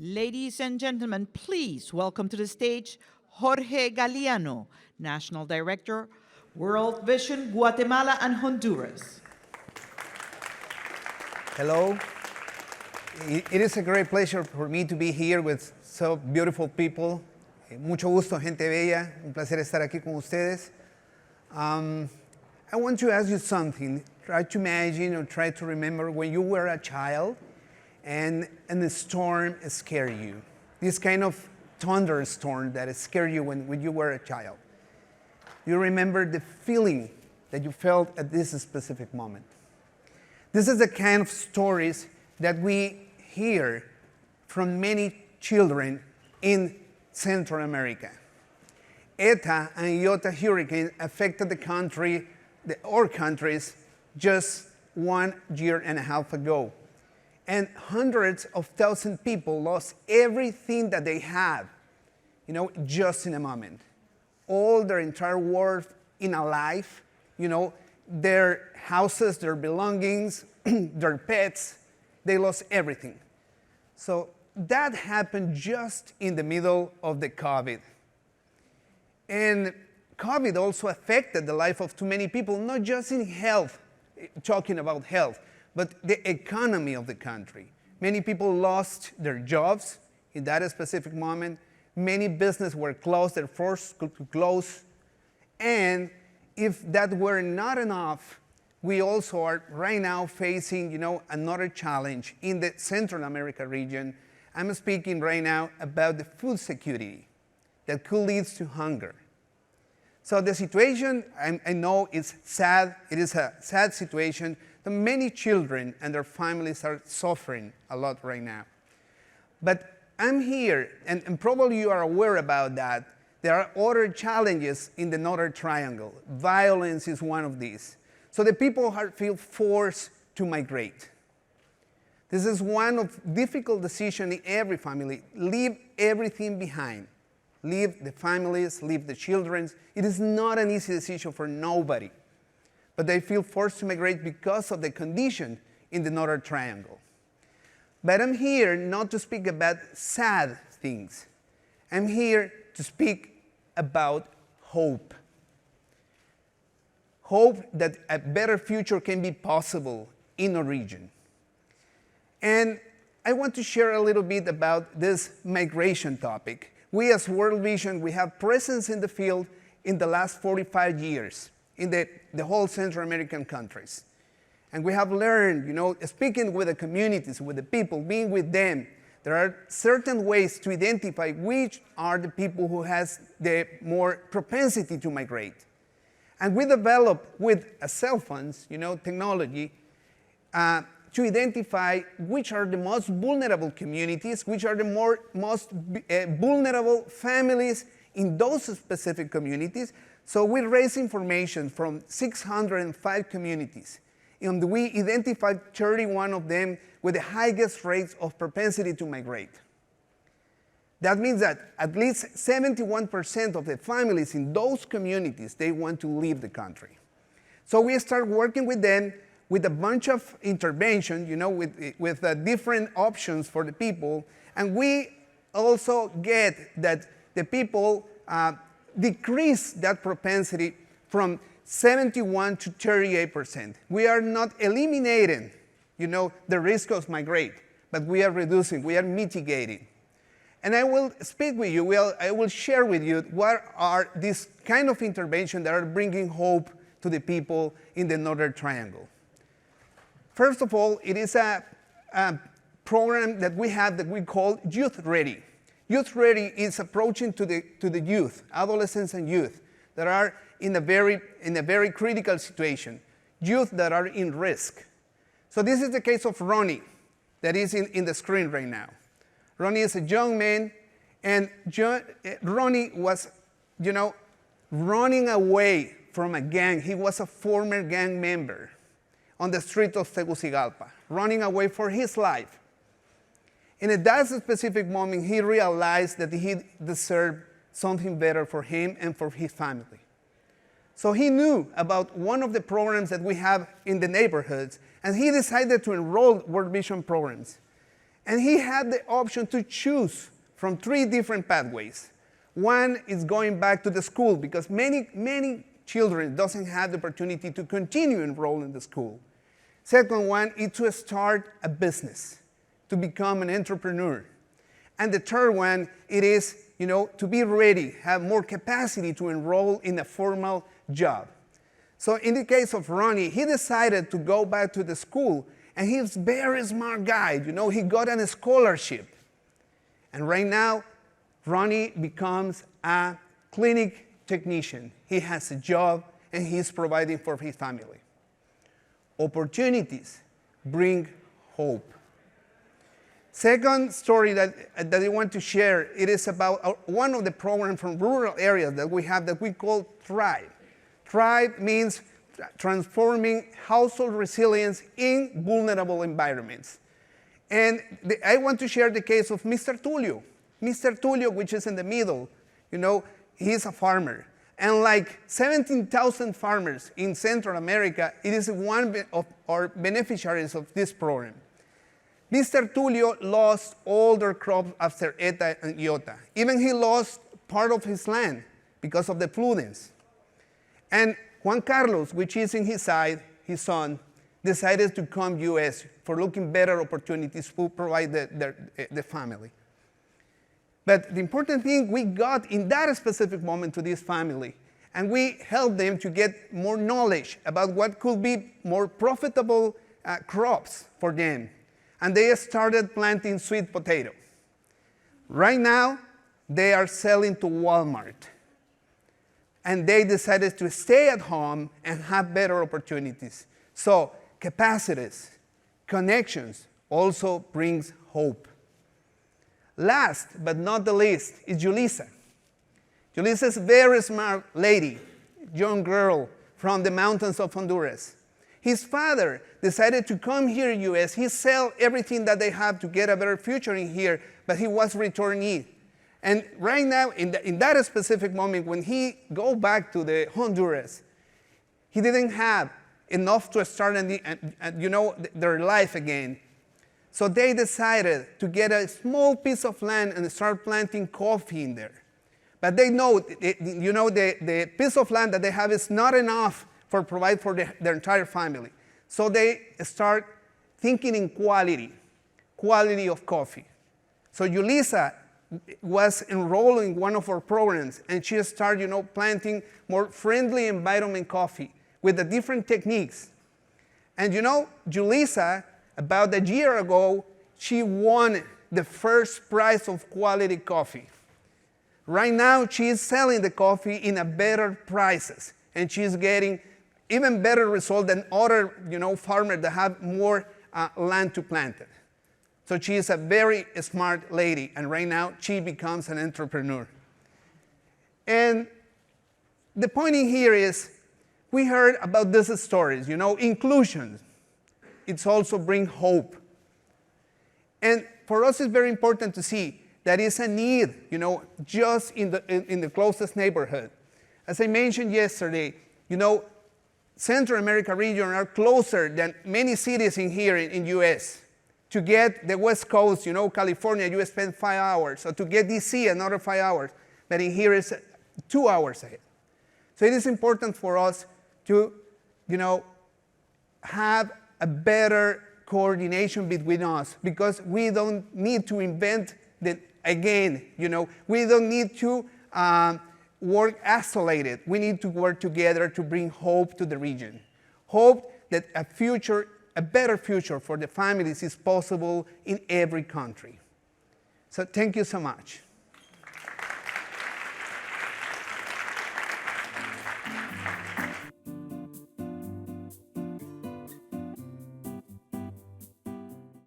Ladies and gentlemen, please welcome to the stage Jorge Galeano, National Director, World Vision, Guatemala and Honduras. Hello. It is a great pleasure for me to be here with so beautiful people. Mucho gusto, gente bella. Un placer estar aquí con ustedes. I want to ask you something. Try to imagine or try to remember when you were a child and the storm scared you. This kind of thunderstorm that scared you when you were a child. You remember the feeling that you felt at this specific moment. This is the kind of stories that we hear from many children in Central America. Eta and Iota hurricane affected our countries just 1.5 years ago. And hundreds of thousands of people lost everything that they had, just in a moment. All their entire world in a life, their houses, their belongings, their pets, they lost everything. So that happened just in the middle of the COVID. And COVID also affected the life of too many people, not just in health, talking about health, but the economy of the country. Many people lost their jobs in that specific moment. Many businesses were closed, they're forced to close. And if that were not enough, we also are right now facing, another challenge in the Central America region. I'm speaking right now about the food security that could lead to hunger. So the situation, I know, is sad. It is a sad situation. Many children and their families are suffering a lot right now. But I'm here, and probably you are aware about that. There are other challenges in the Northern Triangle. Violence is one of these. So the people feel forced to migrate. This is one of difficult decisions in every family. Leave everything behind. Leave the families, leave the children. It is not an easy decision for nobody. But they feel forced to migrate because of the condition in the Northern Triangle. But I'm here not to speak about sad things. I'm here to speak about hope. Hope that a better future can be possible in our region. And I want to share a little bit about this migration topic. We as World Vision, we have presence in the field in the last 45 years in the whole Central American countries. And we have learned, speaking with the communities, with the people, being with them, there are certain ways to identify which are the people who has the more propensity to migrate. And we develop with cell phones, technology, to identify which are the most vulnerable communities, which are the most vulnerable families in those specific communities. So we raise information from 605 communities, and we identified 31 of them with the highest rates of propensity to migrate. That means that at least 71% of the families in those communities, they want to leave the country. So we start working with them with a bunch of intervention, with different options for the people, and we also get that the people decrease that propensity from 71 to 38%. We are not eliminating, the risk of migrate, but we are reducing, we are mitigating. And I will speak with you, I will share with you what are these kind of interventions that are bringing hope to the people in the Northern Triangle. First of all, it is a program that we have that we call Youth Ready. Youth Ready is approaching to the youth, adolescents and youth that are in a very critical situation, youth that are in risk. So this is the case of Ronnie that is in the screen right now. Ronnie is a young man, and Ronnie was, running away from a gang. He was a former gang member on the street of Tegucigalpa, running away for his life. And at that specific moment, he realized that he deserved something better for him and for his family. So he knew about one of the programs that we have in the neighborhoods, and he decided to enroll World Vision programs. And he had the option to choose from 3 different pathways. One is going back to the school, because many children doesn't have the opportunity to continue enrolling in the school. Second one is to start a business, to become an entrepreneur. And the third one, it is, to be ready, have more capacity to enroll in a formal job. So in the case of Ronnie, he decided to go back to the school, and he's a very smart guy. He got a scholarship. And right now, Ronnie becomes a clinic technician. He has a job, and he's providing for his family. Opportunities bring hope. Second story that I want to share, it is about one of the programs from rural areas that we have that we call Thrive. Thrive means transforming household resilience in vulnerable environments. And I want to share the case of Mr. Tulio. Mr. Tulio, which is in the middle, he's a farmer. And like 17,000 farmers in Central America, it is one of our beneficiaries of this program. Mr. Tulio lost all their crops after ETA and Iota. Even he lost part of his land because of the floodings. And Juan Carlos, which is in his side, his son, decided to come U.S. for looking better opportunities to provide the family. But the important thing, we got in that specific moment to this family, and we helped them to get more knowledge about what could be more profitable crops for them. And they started planting sweet potato. Right now, they are selling to Walmart. And they decided to stay at home and have better opportunities. So capacities, connections also brings hope. Last but not the least is Julissa. Julissa is a very smart lady, young girl from the mountains of Honduras. His father decided to come here in the U.S. He sell everything that they have to get a better future in here, but he was returning. And right now, in that specific moment, when he go back to the Honduras, he didn't have enough to start their life again. So they decided to get a small piece of land and start planting coffee in there. But they know, the piece of land that they have is not enough for provide for their entire family. So they start thinking in quality of coffee. So Julissa was enrolled in one of our programs, and she started, planting more friendly environment coffee with the different techniques. And Julissa, about a year ago, she won the first prize of quality coffee. Right now, she is selling the coffee in a better prices, and she's getting even better result than other, farmers that have more land to plant it. So she is a very smart lady, and right now she becomes an entrepreneur. And the point in here is, we heard about these stories, inclusion. It's also bring hope. And for us, it's very important to see that it's a need, just in the closest neighborhood. As I mentioned yesterday, Central America region are closer than many cities in here in U.S. To get the West Coast, California, you spend 5 hours. So to get DC, another 5 hours. But in here is 2 hours ahead. So it is important for us to, have a better coordination between us, because we don't need to invent again. We don't need to work isolated. We need to work together to bring hope to the region. Hope that a better future for the families is possible in every country. So thank you so much.